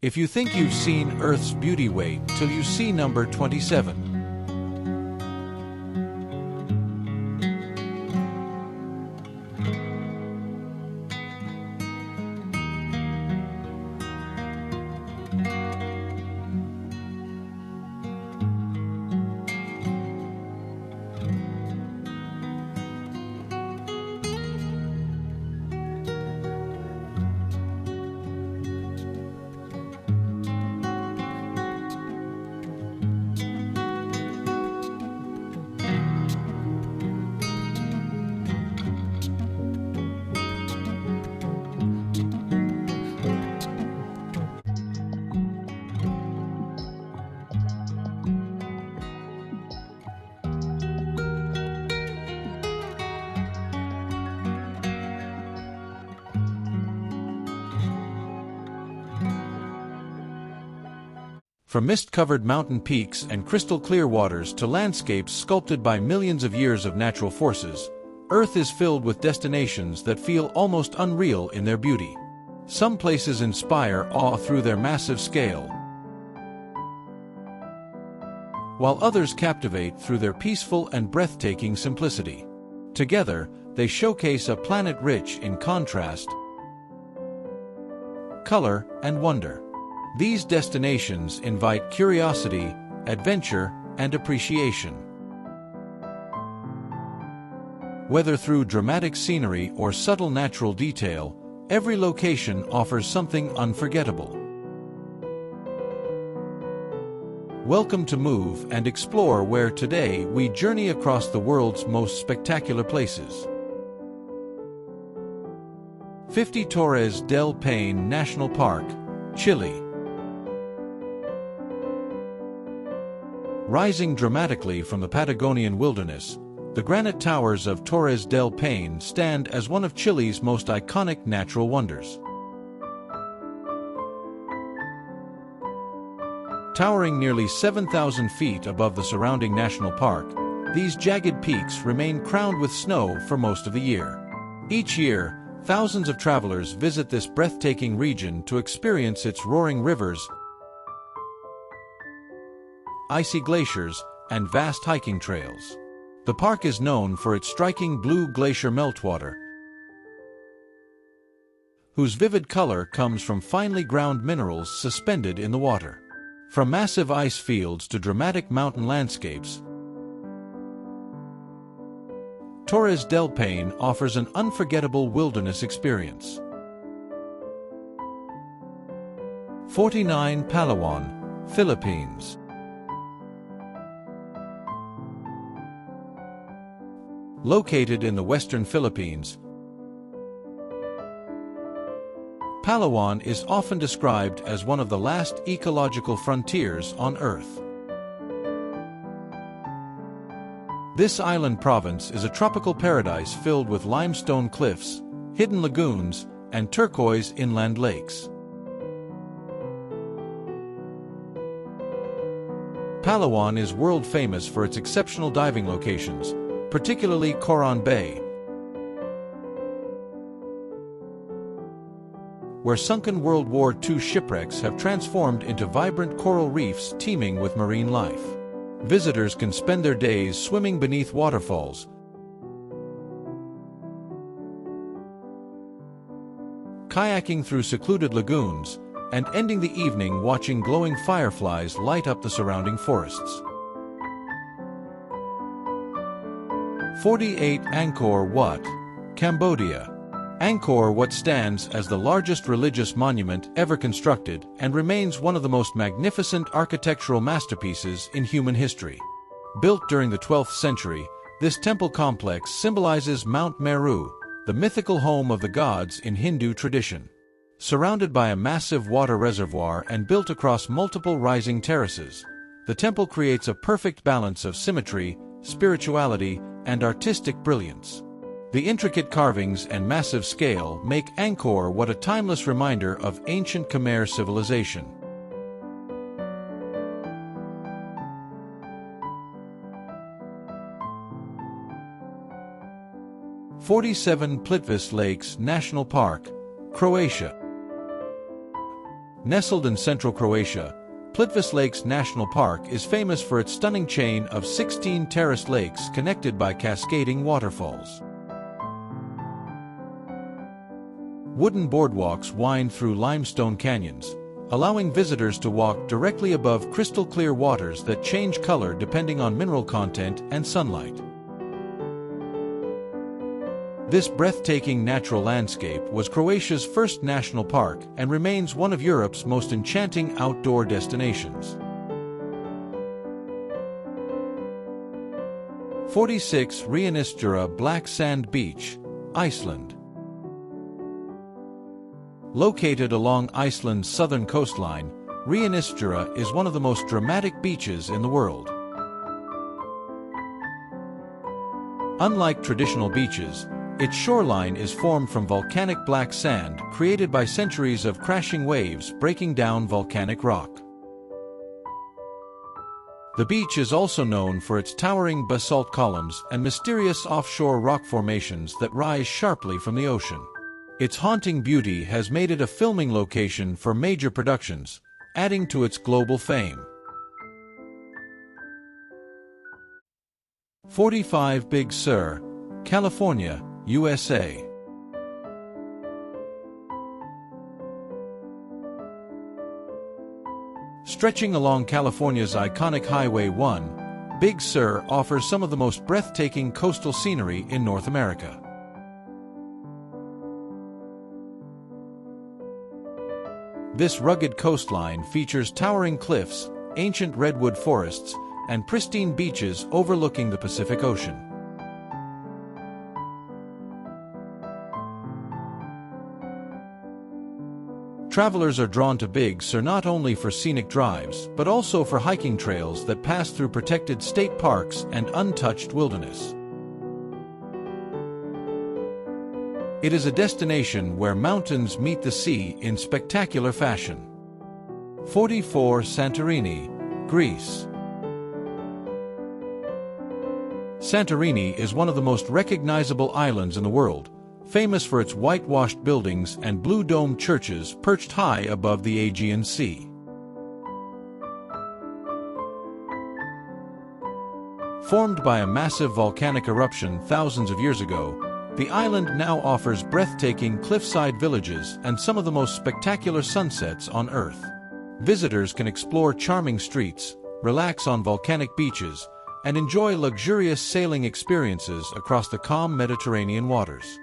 If you think you've seen Earth's beauty, wait till you see number 27. From mist-covered mountain peaks and crystal-clear waters to landscapes sculpted by millions of years of natural forces, Earth is filled with destinations that feel almost unreal in their beauty. Some places inspire awe through their massive scale, while others captivate through their peaceful and breathtaking simplicity. Together, they showcase a planet rich in contrast, color, and wonder. These destinations invite curiosity, adventure, and appreciation. Whether through dramatic scenery or subtle natural detail, every location offers something unforgettable. Welcome to Move and Explore, where today we journey across the world's most spectacular places. 50 Torres del Paine National Park, Chile. Rising dramatically from the Patagonian wilderness, the granite towers of Torres del Paine stand as one of Chile's most iconic natural wonders. Towering nearly 7,000 feet above the surrounding national park, these jagged peaks remain crowned with snow for most of the year. Each year, thousands of travelers visit this breathtaking region to experience its roaring rivers, icy glaciers, and vast hiking trails. The park is known for its striking blue glacier meltwater, whose vivid color comes from finely ground minerals suspended in the water. From massive ice fields to dramatic mountain landscapes, Torres del Paine offers an unforgettable wilderness experience. 49 Palawan, Philippines. Located in the western Philippines, Palawan is often described as one of the last ecological frontiers on Earth. This island province is a tropical paradise filled with limestone cliffs, hidden lagoons, and turquoise inland lakes. Palawan is world famous for its exceptional diving locations, particularly Coron Bay, where sunken World War II shipwrecks have transformed into vibrant coral reefs teeming with marine life. Visitors can spend their days swimming beneath waterfalls, kayaking through secluded lagoons, and ending the evening watching glowing fireflies light up the surrounding forests. 48 Angkor Wat, Cambodia. Angkor Wat stands as the largest religious monument ever constructed and remains one of the most magnificent architectural masterpieces in human history. Built during the 12th century, this temple complex symbolizes Mount Meru, the mythical home of the gods in Hindu tradition. Surrounded by a massive water reservoir and built across multiple rising terraces, the temple creates a perfect balance of symmetry, spirituality, and artistic brilliance. The intricate carvings and massive scale make Angkor Wat a timeless reminder of ancient Khmer civilization. '47 Plitvice Lakes National Park, Croatia. Nestled in central Croatia, Plitvice Lakes National Park is famous for its stunning chain of 16 terraced lakes connected by cascading waterfalls. Wooden boardwalks wind through limestone canyons, allowing visitors to walk directly above crystal-clear waters that change color depending on mineral content and sunlight. This breathtaking natural landscape was Croatia's first national park and remains one of Europe's most enchanting outdoor destinations. 46 Reynisfyjara Black Sand Beach, Iceland. Located along Iceland's southern coastline, Reynisfyjara is one of the most dramatic beaches in the world. Unlike traditional beaches, its shoreline is formed from volcanic black sand created by centuries of crashing waves breaking down volcanic rock. The beach is also known for its towering basalt columns and mysterious offshore rock formations that rise sharply from the ocean. Its haunting beauty has made it a filming location for major productions, adding to its global fame. 45 Big Sur, California, USA. Stretching along California's iconic Highway 1, Big Sur offers some of the most breathtaking coastal scenery in North America. This rugged coastline features towering cliffs, ancient redwood forests, and pristine beaches overlooking the Pacific Ocean. Travelers are drawn to Big Sur not only for scenic drives, but also for hiking trails that pass through protected state parks and untouched wilderness. It is a destination where mountains meet the sea in spectacular fashion. 44 Santorini, Greece. Santorini is one of the most recognizable islands in the world, famous for its whitewashed buildings and blue-domed churches perched high above the Aegean Sea. Formed by a massive volcanic eruption thousands of years ago, the island now offers breathtaking cliffside villages and some of the most spectacular sunsets on Earth. Visitors can explore charming streets, relax on volcanic beaches, and enjoy luxurious sailing experiences across the calm Mediterranean waters.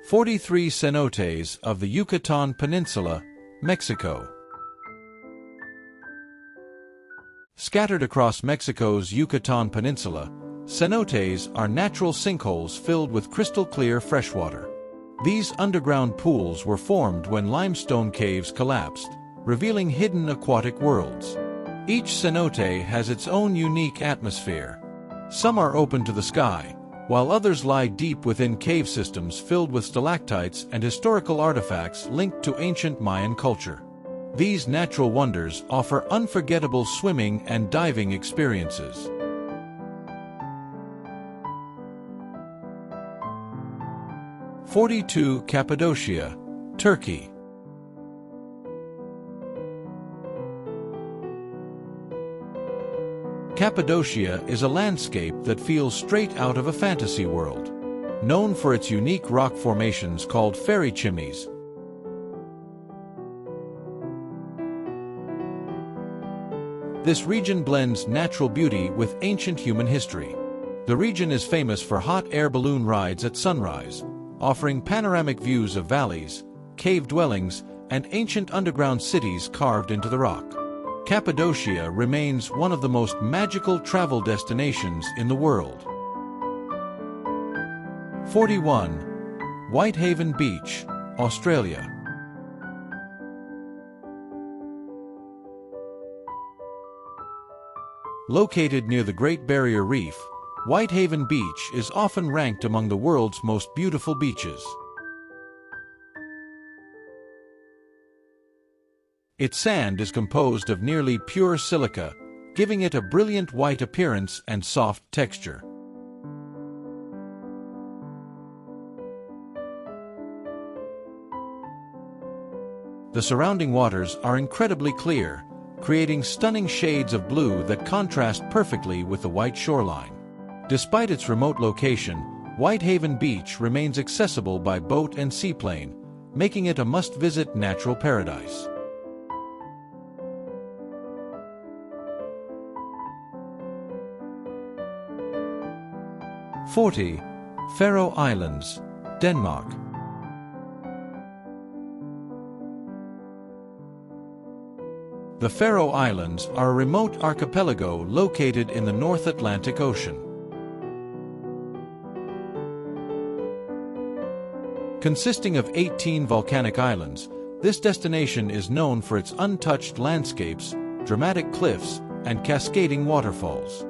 43 Cenotes of the Yucatan Peninsula, Mexico. Scattered across Mexico's Yucatan Peninsula, cenotes are natural sinkholes filled with crystal-clear freshwater. These underground pools were formed when limestone caves collapsed, revealing hidden aquatic worlds. Each cenote has its own unique atmosphere. Some are open to the sky, while others lie deep within cave systems filled with stalactites and historical artifacts linked to ancient Mayan culture. These natural wonders offer unforgettable swimming and diving experiences. "42 Cappadocia, Turkey. Cappadocia is a landscape that feels straight out of a fantasy world. Known for its unique rock formations called fairy chimneys, this region blends natural beauty with ancient human history. The region is famous for hot air balloon rides at sunrise, offering panoramic views of valleys, cave dwellings, and ancient underground cities carved into the rock. Cappadocia remains one of the most magical travel destinations in the world. 41. Whitehaven Beach, Australia. Located near the Great Barrier Reef, Whitehaven Beach is often ranked among the world's most beautiful beaches. Its sand is composed of nearly pure silica, giving it a brilliant white appearance and soft texture. The surrounding waters are incredibly clear, creating stunning shades of blue that contrast perfectly with the white shoreline. Despite its remote location, Whitehaven Beach remains accessible by boat and seaplane, making it a must-visit natural paradise. 40. Faroe Islands, Denmark. The Faroe Islands are a remote archipelago located in the North Atlantic Ocean. Consisting of 18 volcanic islands, this destination is known for its untouched landscapes, dramatic cliffs, and cascading waterfalls.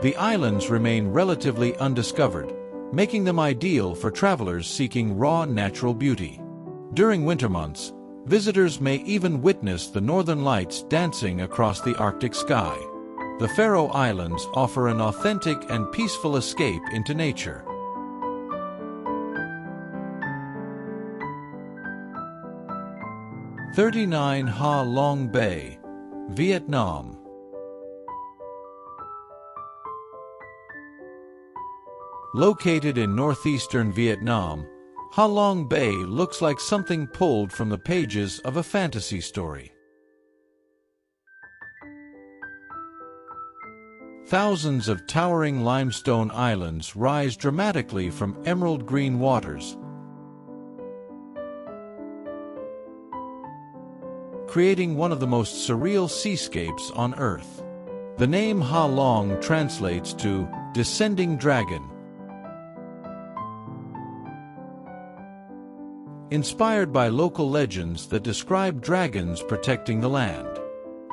The islands remain relatively undiscovered, making them ideal for travelers seeking raw natural beauty. During winter months, visitors may even witness the northern lights dancing across the Arctic sky. The Faroe Islands offer an authentic and peaceful escape into nature. 39 Ha Long Bay, Vietnam. Located in northeastern Vietnam, Ha Long Bay looks like something pulled from the pages of a fantasy story. Thousands of towering limestone islands rise dramatically from emerald green waters, creating one of the most surreal seascapes on Earth. The name Ha Long translates to descending dragon, inspired by local legends that describe dragons protecting the land.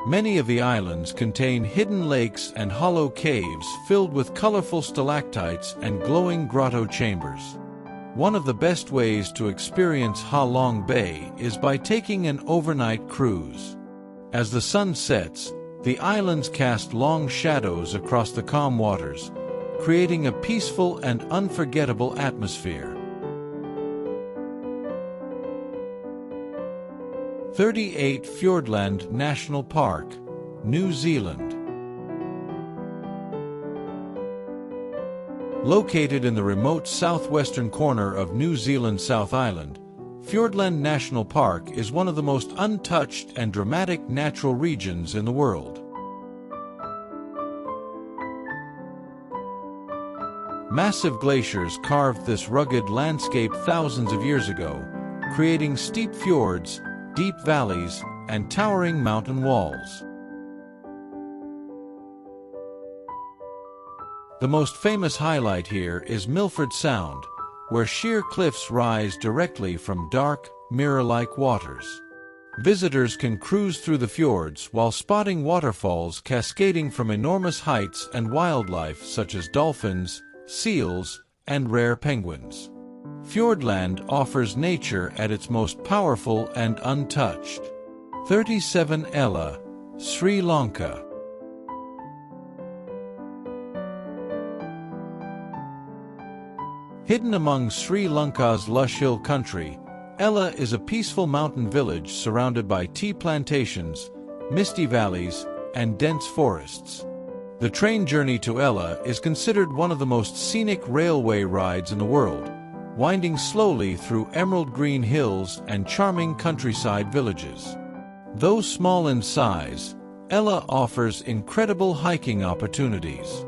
Many of the islands contain hidden lakes and hollow caves filled with colorful stalactites and glowing grotto chambers. One of the best ways to experience Ha Long Bay is by taking an overnight cruise. As the sun sets, the islands cast long shadows across the calm waters, creating a peaceful and unforgettable atmosphere. 38 Fiordland National Park, New Zealand. Located in the remote southwestern corner of New Zealand's South Island, Fiordland National Park is one of the most untouched and dramatic natural regions in the world. Massive glaciers carved this rugged landscape thousands of years ago, creating steep fjords, deep valleys, and towering mountain walls. The most famous highlight here is Milford Sound, where sheer cliffs rise directly from dark, mirror-like waters. Visitors can cruise through the fjords while spotting waterfalls cascading from enormous heights and wildlife such as dolphins, seals, and rare penguins. Fiordland offers nature at its most powerful and untouched. 37 Ella, Sri Lanka. Hidden among Sri Lanka's lush hill country, Ella is a peaceful mountain village surrounded by tea plantations, misty valleys, and dense forests. The train journey to Ella is considered one of the most scenic railway rides in the world, winding slowly through emerald green hills and charming countryside villages. Though small in size, Ella offers incredible hiking opportunities.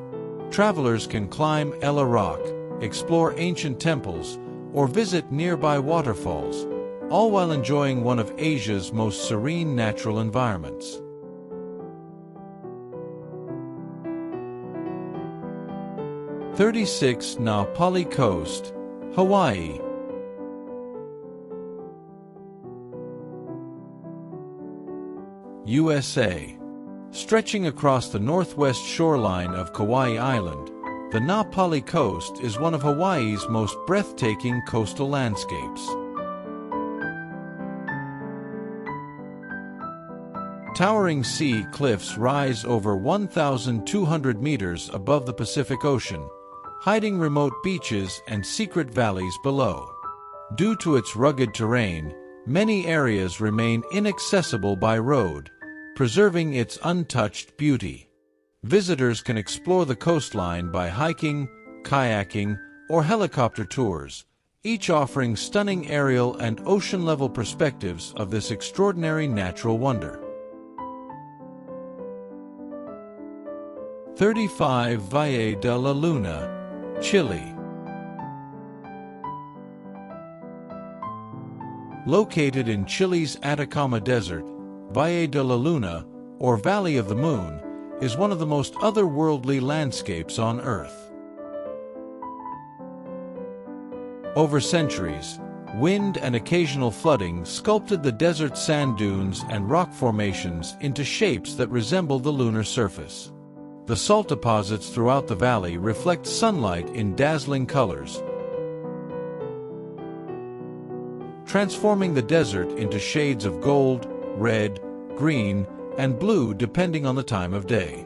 Travelers can climb Ella Rock, explore ancient temples, or visit nearby waterfalls, all while enjoying one of Asia's most serene natural environments. 36 Na Pali Coast, Hawaii. USA. Stretching across the northwest shoreline of Kauai Island, the Na Pali Coast is one of Hawaii's most breathtaking coastal landscapes. Towering sea cliffs rise over 1,200 meters above the Pacific Ocean, hiding remote beaches and secret valleys below. Due to its rugged terrain, Many areas remain inaccessible by road, preserving its untouched beauty. Visitors can explore the coastline by hiking, kayaking, or helicopter tours, each offering stunning aerial and ocean-level perspectives of this extraordinary natural wonder. 35 Valle de la Luna, Chile. Located in Chile's Atacama Desert, Valle de la Luna, or Valley of the Moon, is one of the most otherworldly landscapes on Earth. Over centuries, wind and occasional flooding sculpted the desert sand dunes and rock formations into shapes that resemble the lunar surface. The salt deposits throughout the valley reflect sunlight in dazzling colors, transforming the desert into shades of gold, red, green, and blue depending on the time of day.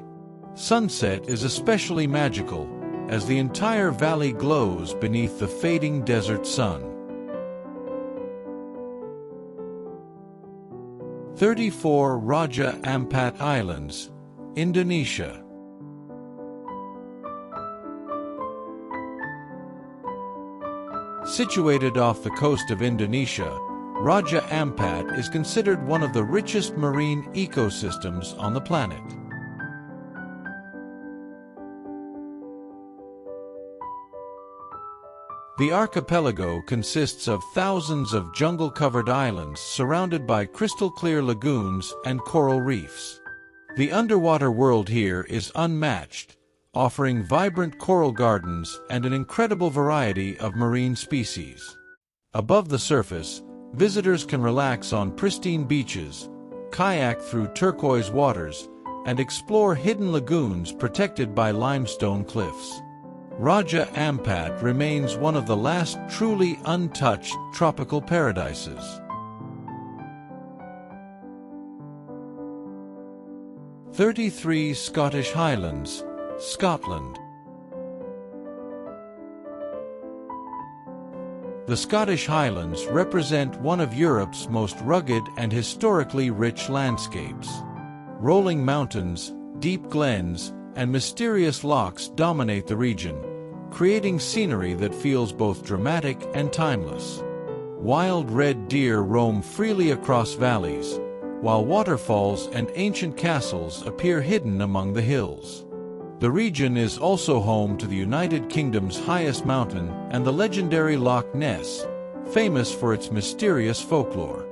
Sunset is especially magical, as the entire valley glows beneath the fading desert sun. 34 Raja Ampat Islands, Indonesia. Situated off the coast of Indonesia, Raja Ampat is considered one of the richest marine ecosystems on the planet. The archipelago consists of thousands of jungle-covered islands surrounded by crystal-clear lagoons and coral reefs. The underwater world here is unmatched, offering vibrant coral gardens and an incredible variety of marine species. Above the surface, visitors can relax on pristine beaches, kayak through turquoise waters, and explore hidden lagoons protected by limestone cliffs. Raja Ampat remains one of the last truly untouched tropical paradises. 33 Scottish Highlands, Scotland. The Scottish Highlands represent one of Europe's most rugged and historically rich landscapes. Rolling mountains, deep glens, and mysterious lochs dominate the region, creating scenery that feels both dramatic and timeless. Wild red deer roam freely across valleys, while waterfalls and ancient castles appear hidden among the hills. The region is also home to the United Kingdom's highest mountain and the legendary Loch Ness, famous for its mysterious folklore.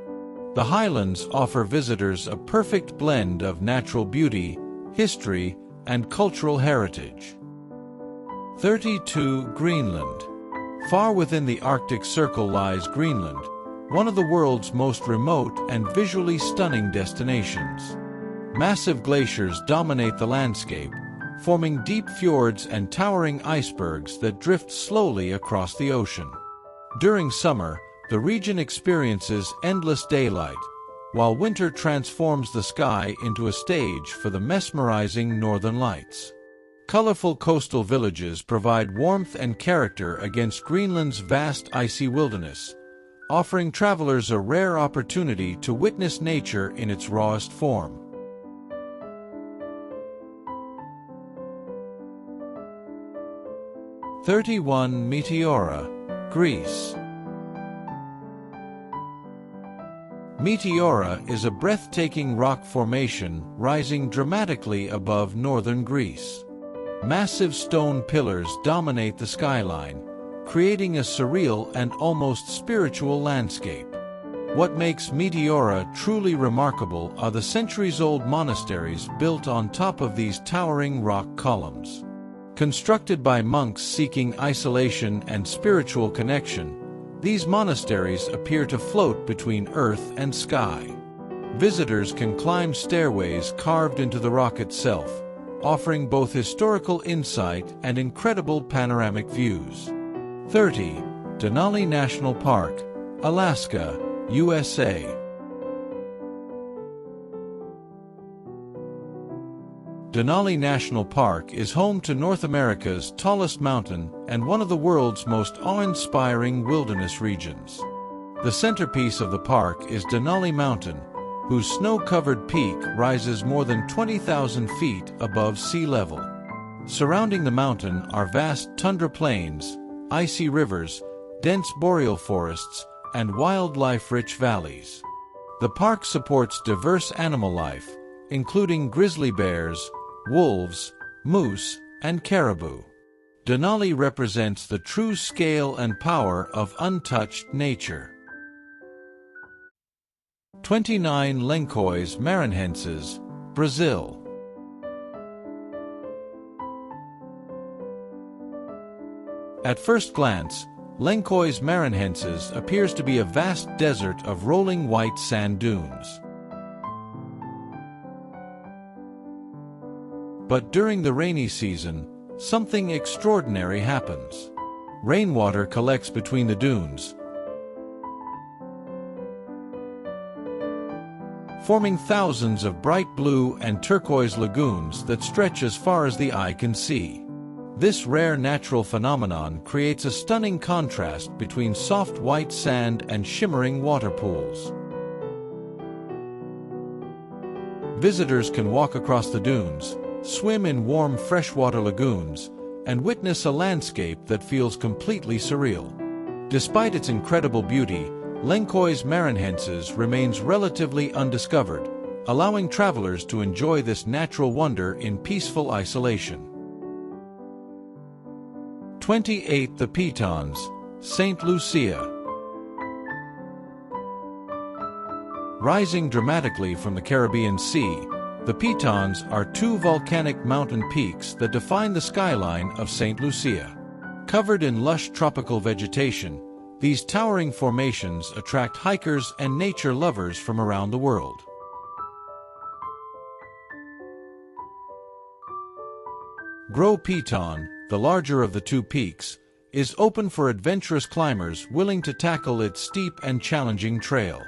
The Highlands offer visitors a perfect blend of natural beauty, history, and cultural heritage. 32 Greenland. Far within the Arctic Circle lies Greenland, one of the world's most remote and visually stunning destinations. Massive glaciers dominate the landscape, forming deep fjords and towering icebergs that drift slowly across the ocean. During summer, the region experiences endless daylight, while winter transforms the sky into a stage for the mesmerizing northern lights. Colorful coastal villages provide warmth and character against Greenland's vast icy wilderness, offering travelers a rare opportunity to witness nature in its rawest form. (31) Meteora, Greece. Meteora is a breathtaking rock formation rising dramatically above northern Greece. Massive stone pillars dominate the skyline, creating a surreal and almost spiritual landscape. What makes Meteora truly remarkable are the centuries-old monasteries built on top of these towering rock columns. Constructed by monks seeking isolation and spiritual connection, these monasteries appear to float between earth and sky. Visitors can climb stairways carved into the rock itself, offering both historical insight and incredible panoramic views. 30. Denali National Park, Alaska, USA. Denali National Park is home to North America's tallest mountain and one of the world's most awe-inspiring wilderness regions. The centerpiece of the park is Denali Mountain, whose snow-covered peak rises more than 20,000 feet above sea level. Surrounding the mountain are vast tundra plains, icy rivers, dense boreal forests, and wildlife-rich valleys. The park supports diverse animal life, including grizzly bears, wolves, moose, and caribou. Denali represents the true scale and power of untouched nature. 29 Lençóis Maranhenses, Brazil. At first glance, Lençóis Maranhenses appears to be a vast desert of rolling white sand dunes. But during the rainy season, something extraordinary happens. Rainwater collects between the dunes, forming thousands of bright blue and turquoise lagoons that stretch as far as the eye can see. This rare natural phenomenon creates a stunning contrast between soft white sand and shimmering water pools. Visitors can walk across the dunes, swim in warm freshwater lagoons, and witness a landscape that feels completely surreal. Despite its incredible beauty, Lençóis Maranhenses remains relatively undiscovered, allowing travelers to enjoy this natural wonder in peaceful isolation. 28 The Pitons, St. Lucia. Rising dramatically from the Caribbean Sea, the Pitons are two volcanic mountain peaks that define the skyline of St. Lucia. Covered in lush tropical vegetation, these towering formations attract hikers and nature lovers from around the world. Gros Piton, the larger of the two peaks, is open for adventurous climbers willing to tackle its steep and challenging trail.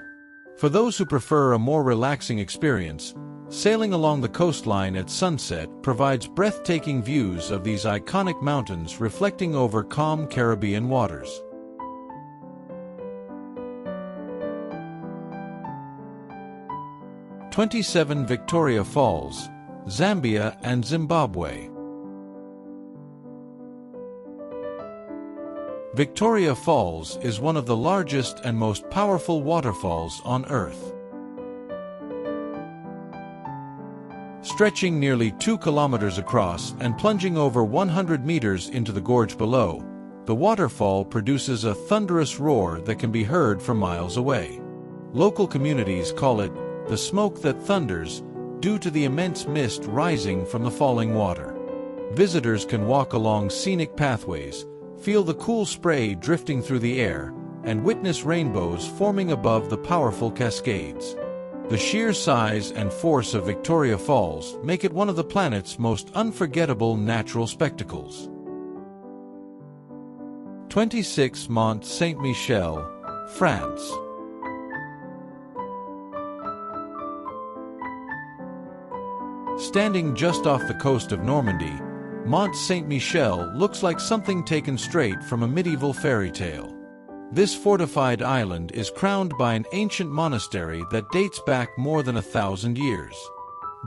For those who prefer a more relaxing experience, sailing along the coastline at sunset provides breathtaking views of these iconic mountains reflecting over calm Caribbean waters. "27 Victoria Falls, Zambia and Zimbabwe. Victoria Falls is one of the largest and most powerful waterfalls on Earth. Stretching nearly 2 kilometers across and plunging over 100 meters into the gorge below, the waterfall produces a thunderous roar that can be heard from miles away. Local communities call it the smoke that thunders, due to the immense mist rising from the falling water. Visitors can walk along scenic pathways, feel the cool spray drifting through the air, and witness rainbows forming above the powerful cascades. The sheer size and force of Victoria Falls make it one of the planet's most unforgettable natural spectacles. 26 Mont Saint-Michel, France. Standing just off the coast of Normandy, Mont Saint-Michel looks like something taken straight from a medieval fairy tale. This fortified island is crowned by an ancient monastery that dates back more than 1,000 years.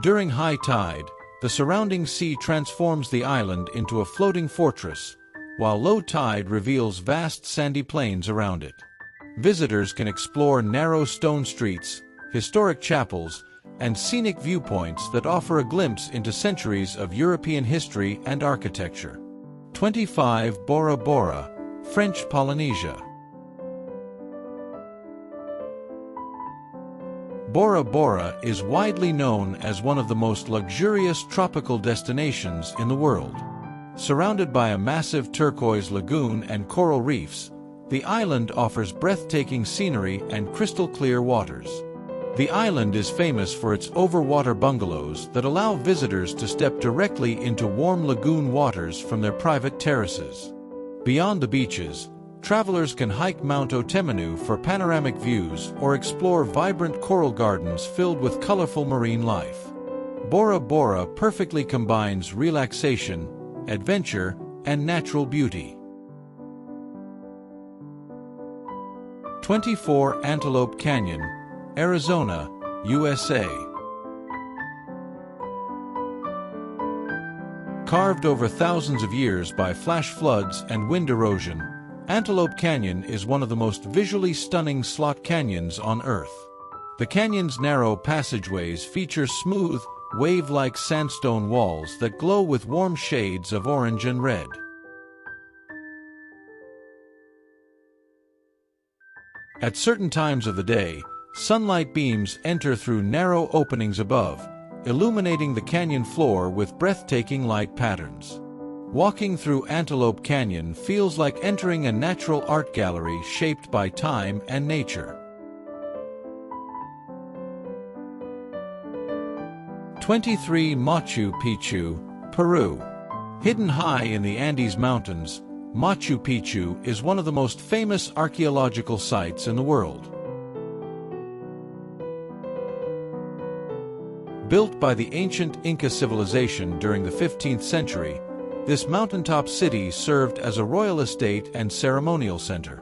During high tide, the surrounding sea transforms the island into a floating fortress, while low tide reveals vast sandy plains around it. Visitors can explore narrow stone streets, historic chapels, and scenic viewpoints that offer a glimpse into centuries of European history and architecture. 25 Bora Bora, French Polynesia. Bora Bora is widely known as one of the most luxurious tropical destinations in the world. Surrounded by a massive turquoise lagoon and coral reefs, the island offers breathtaking scenery and crystal-clear waters. The island is famous for its overwater bungalows that allow visitors to step directly into warm lagoon waters from their private terraces. Beyond the beaches, travelers can hike Mount Otemanu for panoramic views or explore vibrant coral gardens filled with colorful marine life. Bora Bora perfectly combines relaxation, adventure, and natural beauty. 24 Antelope Canyon, Arizona, USA. Carved over thousands of years by flash floods and wind erosion, Antelope Canyon is one of the most visually stunning slot canyons on Earth. The canyon's narrow passageways feature smooth, wave-like sandstone walls that glow with warm shades of orange and red. At certain times of the day, sunlight beams enter through narrow openings above, illuminating the canyon floor with breathtaking light patterns. Walking through Antelope Canyon feels like entering a natural art gallery shaped by time and nature. 23 Machu Picchu, Peru. Hidden high in the Andes Mountains, Machu Picchu is one of the most famous archaeological sites in the world. Built by the ancient Inca civilization during the 15th century, this mountaintop city served as a royal estate and ceremonial center.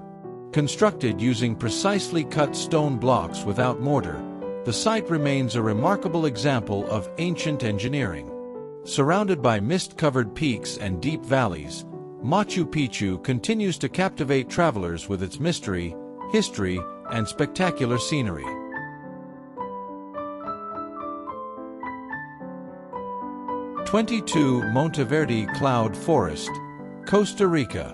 Constructed using precisely cut stone blocks without mortar, the site remains a remarkable example of ancient engineering. Surrounded by mist-covered peaks and deep valleys, Machu Picchu continues to captivate travelers with its mystery, history, and spectacular scenery. 22 Monteverde Cloud Forest, Costa Rica.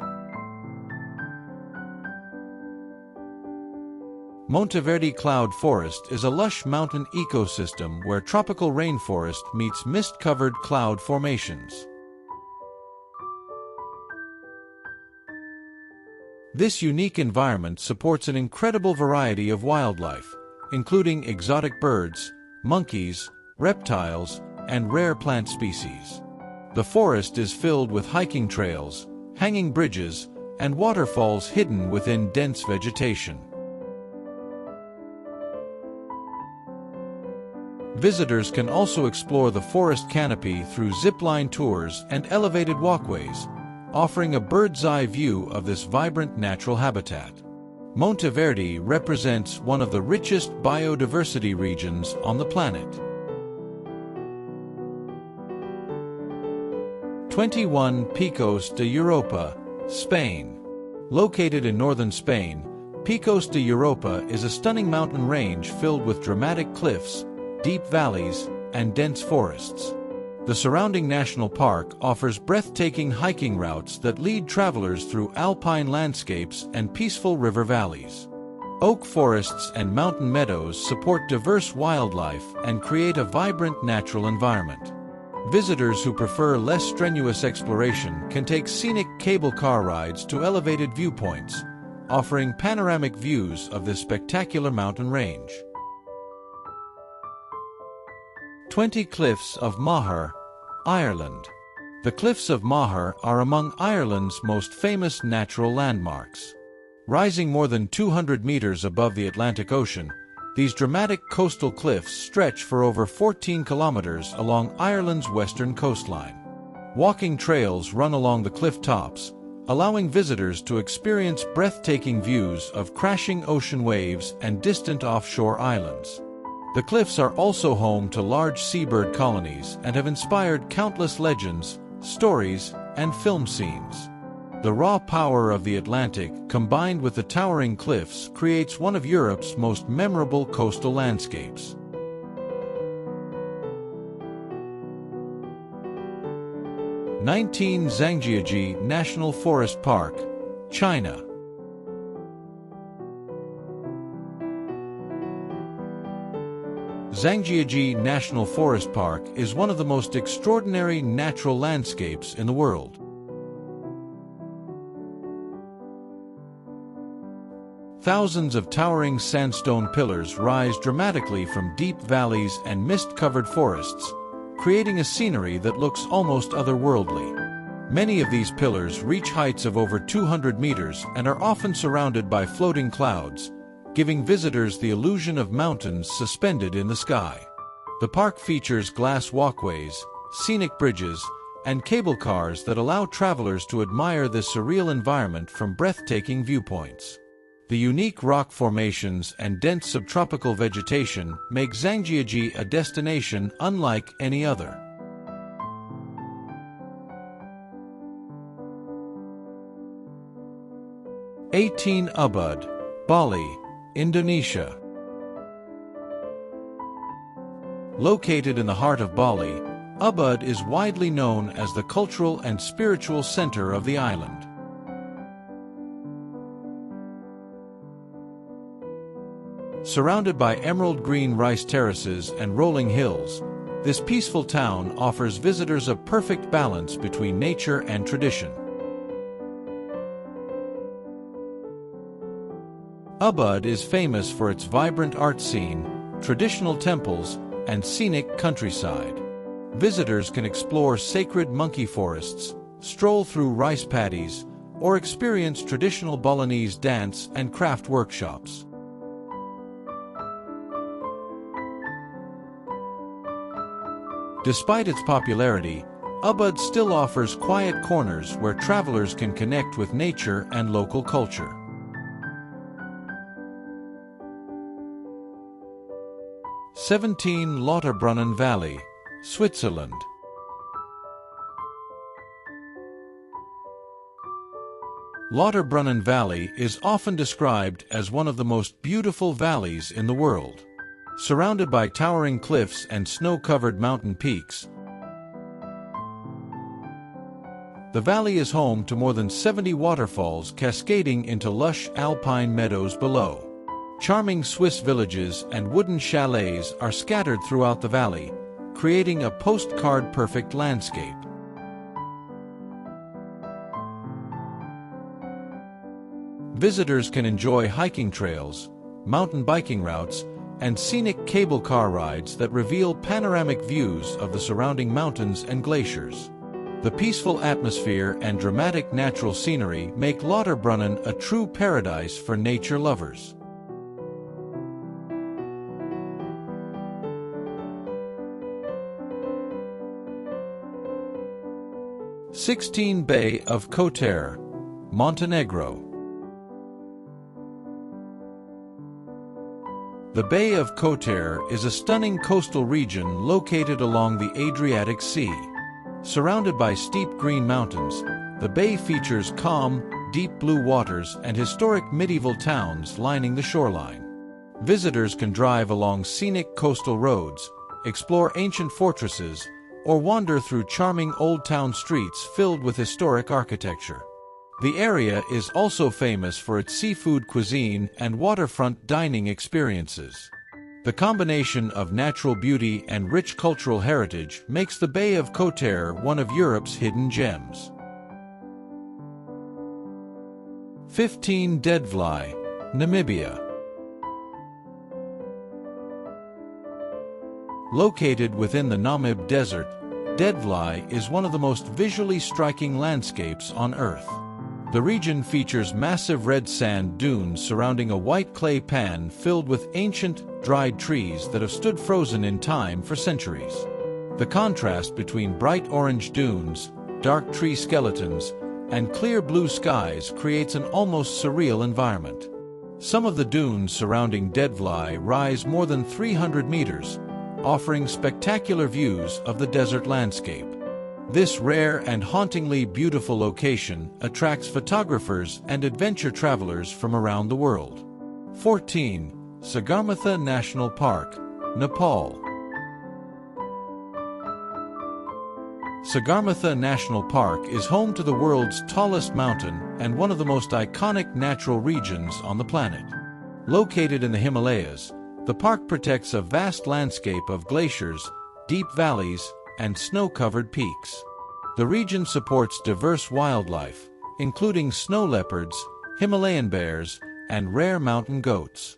Monteverde Cloud Forest is a lush mountain ecosystem where tropical rainforest meets mist-covered cloud formations. This unique environment supports an incredible variety of wildlife, including exotic birds, monkeys, reptiles, and rare plant species. The forest is filled with hiking trails, hanging bridges, and waterfalls hidden within dense vegetation. Visitors can also explore the forest canopy through zip-line tours and elevated walkways, offering a bird's-eye view of this vibrant natural habitat. Monteverde represents one of the richest biodiversity regions on the planet. 21 Picos de Europa, Spain. Located in northern Spain, Picos de Europa is a stunning mountain range filled with dramatic cliffs, deep valleys, and dense forests. The surrounding national park offers breathtaking hiking routes that lead travelers through alpine landscapes and peaceful river valleys. Oak forests and mountain meadows support diverse wildlife and create a vibrant natural environment. Visitors who prefer less strenuous exploration can take scenic cable car rides to elevated viewpoints, offering panoramic views of this spectacular mountain range. 20 Cliffs of Moher, Ireland. The Cliffs of Moher are among Ireland's most famous natural landmarks. Rising more than 200 meters above the Atlantic Ocean, these dramatic coastal cliffs stretch for over 14 kilometers along Ireland's western coastline. Walking trails run along the cliff tops, allowing visitors to experience breathtaking views of crashing ocean waves and distant offshore islands. The cliffs are also home to large seabird colonies and have inspired countless legends, stories, and film scenes. The raw power of the Atlantic, combined with the towering cliffs, creates one of Europe's most memorable coastal landscapes. Zhangjiajie National Forest Park, China. Zhangjiajie National Forest Park is one of the most extraordinary natural landscapes in the world. Thousands of towering sandstone pillars rise dramatically from deep valleys and mist-covered forests, creating a scenery that looks almost otherworldly. Many of these pillars reach heights of over 200 meters and are often surrounded by floating clouds, giving visitors the illusion of mountains suspended in the sky. The park features glass walkways, scenic bridges, and cable cars that allow travelers to admire this surreal environment from breathtaking viewpoints. The unique rock formations and dense subtropical vegetation make Zhangjiajie a destination unlike any other. Ubud, Bali, Indonesia. Located in the heart of Bali, Ubud is widely known as the cultural and spiritual center of the island. Surrounded by emerald green rice terraces and rolling hills, this peaceful town offers visitors a perfect balance between nature and tradition. Ubud is famous for its vibrant art scene, traditional temples, and scenic countryside. Visitors can explore sacred monkey forests, stroll through rice paddies, or experience traditional Balinese dance and craft workshops. Despite its popularity, Ubud still offers quiet corners where travelers can connect with nature and local culture. Lauterbrunnen Valley, Switzerland. Lauterbrunnen Valley is often described as one of the most beautiful valleys in the world. Surrounded by towering cliffs and snow-covered mountain peaks, the valley is home to more than 70 waterfalls cascading into lush alpine meadows below. Charming Swiss villages and wooden chalets are scattered throughout the valley, creating a postcard-perfect landscape. Visitors can enjoy hiking trails, mountain biking routes, and scenic cable car rides that reveal panoramic views of the surrounding mountains and glaciers. The peaceful atmosphere and dramatic natural scenery make Lauterbrunnen a true paradise for nature lovers. Bay of Kotor, Montenegro. The Bay of Kotor is a stunning coastal region located along the Adriatic Sea. Surrounded by steep green mountains, the bay features calm, deep blue waters and historic medieval towns lining the shoreline. Visitors can drive along scenic coastal roads, explore ancient fortresses, or wander through charming old town streets filled with historic architecture. The area is also famous for its seafood cuisine and waterfront dining experiences. The combination of natural beauty and rich cultural heritage makes the Bay of Kotor one of Europe's hidden gems. 15 Deadfly, Namibia. Located within the Namib Desert, Deadfly is one of the most visually striking landscapes on Earth. The region features massive red sand dunes surrounding a white clay pan filled with ancient, dried trees that have stood frozen in time for centuries. The contrast between bright orange dunes, dark tree skeletons, and clear blue skies creates an almost surreal environment. Some of the dunes surrounding Deadfly rise more than 300 meters, offering spectacular views of the desert landscape. This rare and hauntingly beautiful location attracts photographers and adventure travelers from around the world. 14. Sagarmatha National Park, Nepal. Sagarmatha National Park is home to the world's tallest mountain and one of the most iconic natural regions on the planet. Located in the Himalayas, the park protects a vast landscape of glaciers, deep valleys, and snow-covered peaks. The region supports diverse wildlife, including snow leopards, Himalayan bears, and rare mountain goats.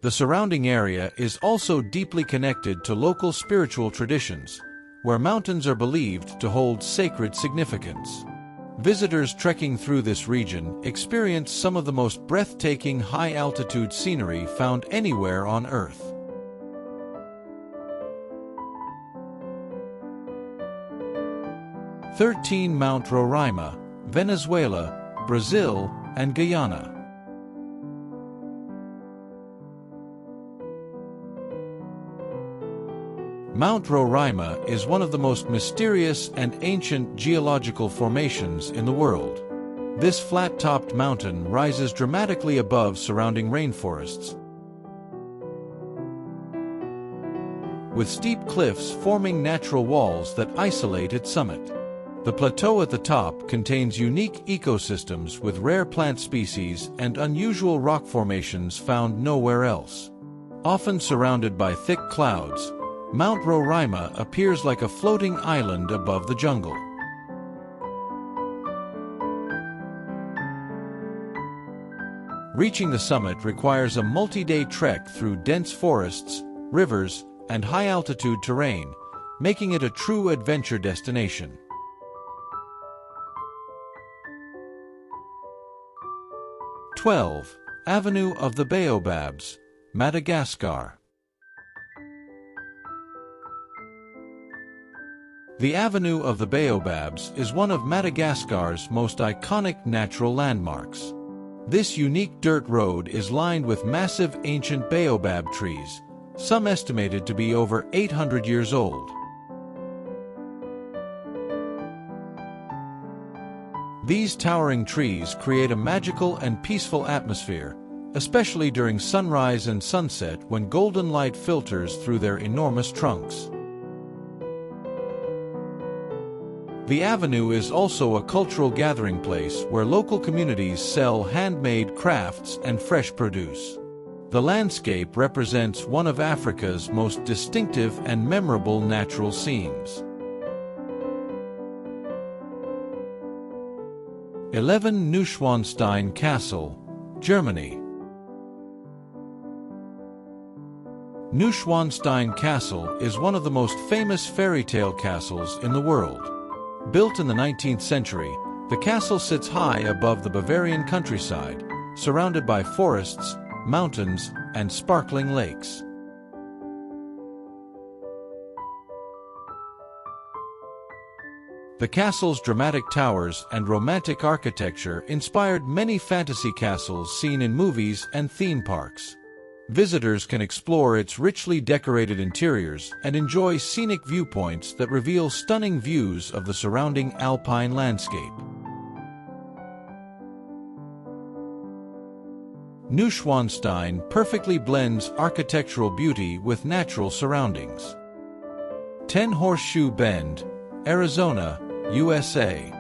The surrounding area is also deeply connected to local spiritual traditions, where mountains are believed to hold sacred significance. Visitors trekking through this region experience some of the most breathtaking high-altitude scenery found anywhere on Earth. 13 Mount Roraima, Venezuela, Brazil, and Guyana. Mount Roraima is one of the most mysterious and ancient geological formations in the world. This flat-topped mountain rises dramatically above surrounding rainforests, with steep cliffs forming natural walls that isolate its summit. The plateau at the top contains unique ecosystems with rare plant species and unusual rock formations found nowhere else. Often surrounded by thick clouds, Mount Roraima appears like a floating island above the jungle. Reaching the summit requires a multi-day trek through dense forests, rivers, and high-altitude terrain, making it a true adventure destination. Avenue of the Baobabs, Madagascar. The Avenue of the Baobabs is one of Madagascar's most iconic natural landmarks. This unique dirt road is lined with massive ancient baobab trees, some estimated to be over 800 years old. These towering trees create a magical and peaceful atmosphere, especially during sunrise and sunset when golden light filters through their enormous trunks. The avenue is also a cultural gathering place where local communities sell handmade crafts and fresh produce. The landscape represents one of Africa's most distinctive and memorable natural scenes. 11 Neuschwanstein Castle, Germany. Neuschwanstein Castle is one of the most famous fairy tale castles in the world. Built in the 19th century, the castle sits high above the Bavarian countryside, surrounded by forests, mountains, and sparkling lakes. The castle's dramatic towers and romantic architecture inspired many fantasy castles seen in movies and theme parks. Visitors can explore its richly decorated interiors and enjoy scenic viewpoints that reveal stunning views of the surrounding alpine landscape. Neuschwanstein perfectly blends architectural beauty with natural surroundings. 10 Horseshoe Bend, Arizona, USA.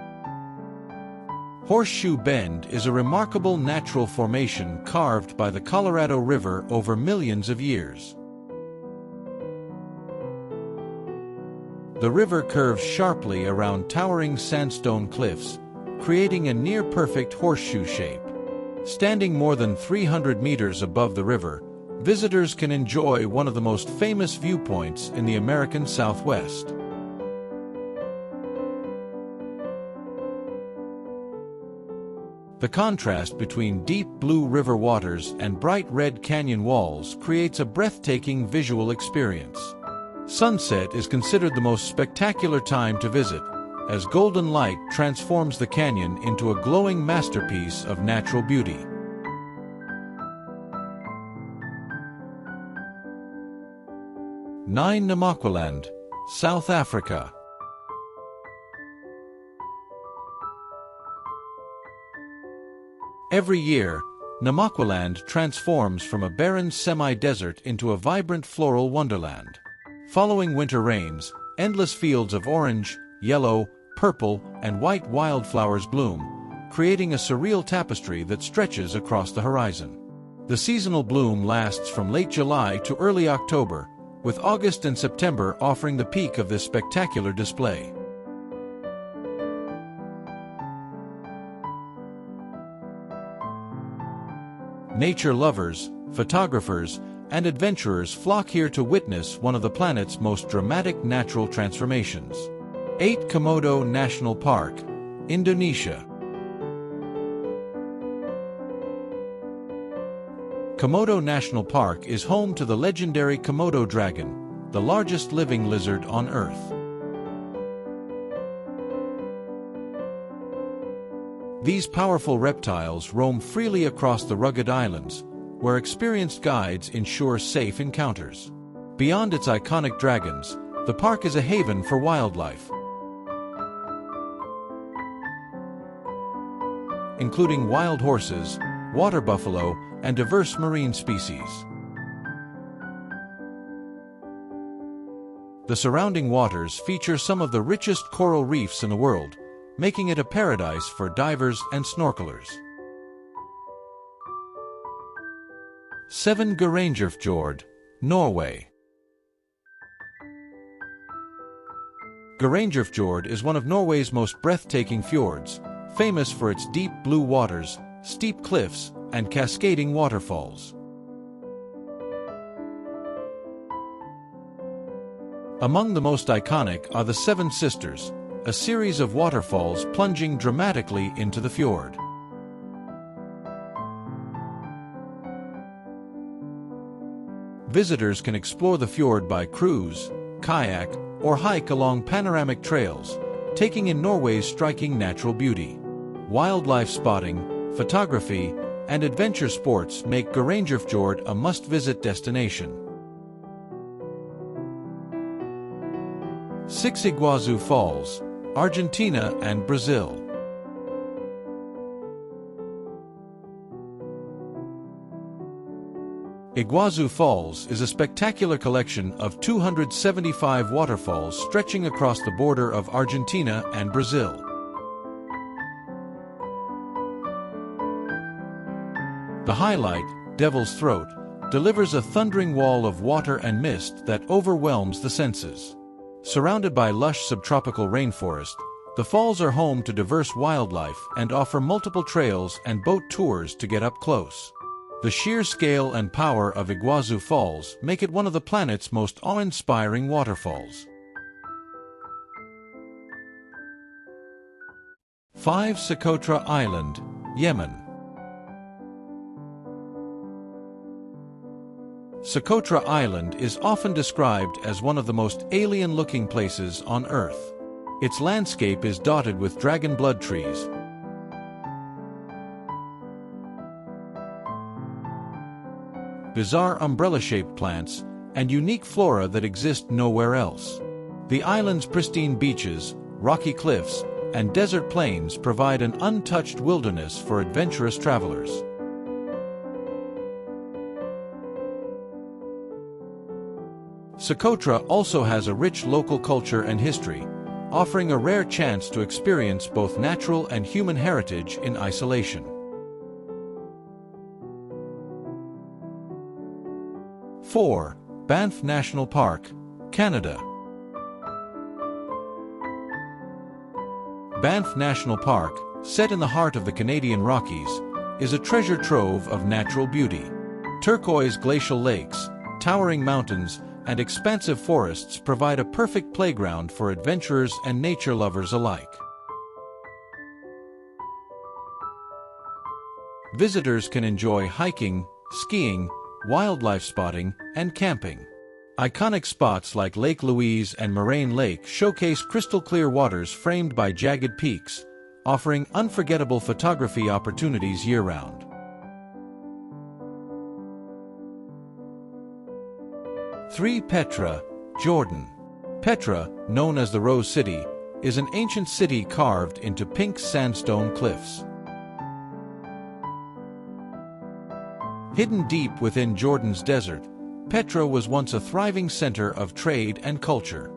Horseshoe Bend is a remarkable natural formation carved by the Colorado River over millions of years. The river curves sharply around towering sandstone cliffs, creating a near-perfect horseshoe shape. Standing more than 300 meters above the river, visitors can enjoy one of the most famous viewpoints in the American Southwest. The contrast between deep blue river waters and bright red canyon walls creates a breathtaking visual experience. Sunset is considered the most spectacular time to visit, as golden light transforms the canyon into a glowing masterpiece of natural beauty. Namaqualand, South Africa. Every year, Namaqualand transforms from a barren semi-desert into a vibrant floral wonderland. Following winter rains, endless fields of orange, yellow, purple, and white wildflowers bloom, creating a surreal tapestry that stretches across the horizon. The seasonal bloom lasts from late July to early October, with August and September offering the peak of this spectacular display. Nature lovers, photographers, and adventurers flock here to witness one of the planet's most dramatic natural transformations. 8 Komodo National Park, Indonesia. Komodo National Park is home to the legendary Komodo dragon, the largest living lizard on Earth. These powerful reptiles roam freely across the rugged islands, where experienced guides ensure safe encounters. Beyond its iconic dragons, The park is a haven for wildlife, including wild horses, water buffalo, and diverse marine species. The surrounding waters feature some of the richest coral reefs in the world, making it a paradise for divers and snorkelers. 7. Geirangerfjord, Norway. Geirangerfjord is one of Norway's most breathtaking fjords, famous for its deep blue waters, steep cliffs, and cascading waterfalls. Among the most iconic are the Seven Sisters, a series of waterfalls plunging dramatically into the fjord. Visitors can explore the fjord by cruise, kayak, or hike along panoramic trails, taking in Norway's striking natural beauty. Wildlife spotting, photography, and adventure sports make Geirangerfjord a must-visit destination. 6. Iguazu Falls, Argentina and Brazil. Iguazu Falls is a spectacular collection of 275 waterfalls stretching across the border of Argentina and Brazil. The highlight, Devil's Throat, delivers a thundering wall of water and mist that overwhelms the senses. Surrounded by lush subtropical rainforest, the falls are home to diverse wildlife and offer multiple trails and boat tours to get up close. The sheer scale and power of Iguazu Falls make it one of the planet's most awe-inspiring waterfalls. 5. Socotra Island, Yemen. Socotra Island is often described as one of the most alien-looking places on Earth. Its landscape is dotted with dragon blood trees, bizarre umbrella-shaped plants, and unique flora that exist nowhere else. The island's pristine beaches, rocky cliffs, and desert plains provide an untouched wilderness for adventurous travelers. Socotra also has a rich local culture and history, offering a rare chance to experience both natural and human heritage in isolation. 4. Banff National Park, Canada. Banff National Park, set in the heart of the Canadian Rockies, is a treasure trove of natural beauty. Turquoise glacial lakes, towering mountains, and expansive forests provide a perfect playground for adventurers and nature lovers alike. Visitors can enjoy hiking, skiing, wildlife spotting, and camping. Iconic spots like Lake Louise and Moraine Lake showcase crystal-clear waters framed by jagged peaks, offering unforgettable photography opportunities year-round. 3. Petra, Jordan. Petra, known as the Rose City, is an ancient city carved into pink sandstone cliffs. Hidden deep within Jordan's desert, Petra was once a thriving center of trade and culture.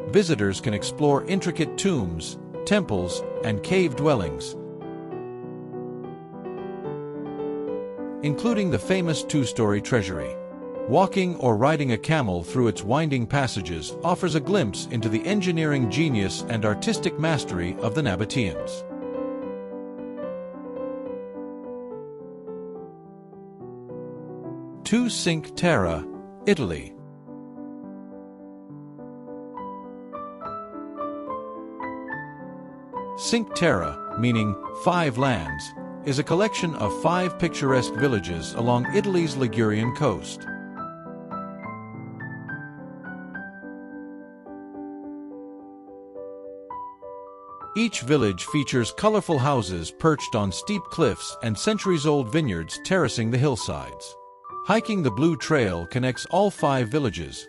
Visitors can explore intricate tombs, temples, and cave dwellings, including the famous two-story treasury. Walking or riding a camel through its winding passages offers a glimpse into the engineering genius and artistic mastery of the Nabateans. Cinque Terre, Italy. Cinque Terre, meaning five lands, is a collection of 5 picturesque villages along Italy's Ligurian coast. Each village features colorful houses perched on steep cliffs and centuries-old vineyards terracing the hillsides. Hiking the Blue Trail connects all 5 villages,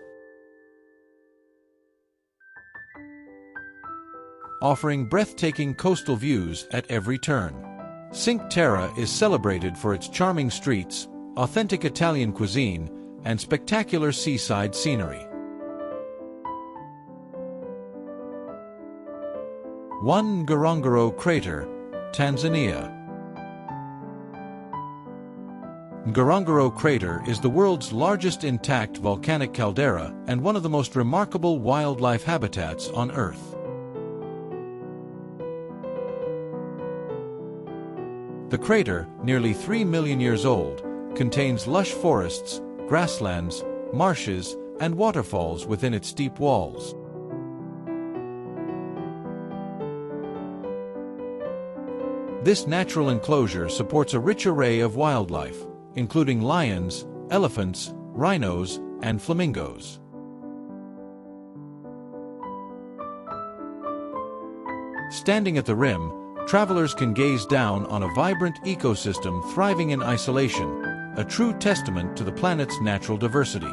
offering breathtaking coastal views at every turn. Cinque Terre is celebrated for its charming streets, authentic Italian cuisine, and spectacular seaside scenery. 1. Ngorongoro Crater, Tanzania. Ngorongoro Crater is the world's largest intact volcanic caldera and one of the most remarkable wildlife habitats on Earth. The crater, nearly 3 million years old, contains lush forests, grasslands, marshes, and waterfalls within its steep walls. This natural enclosure supports a rich array of wildlife, including lions, elephants, rhinos, and flamingos. Standing at the rim, travelers can gaze down on a vibrant ecosystem thriving in isolation, a true testament to the planet's natural diversity.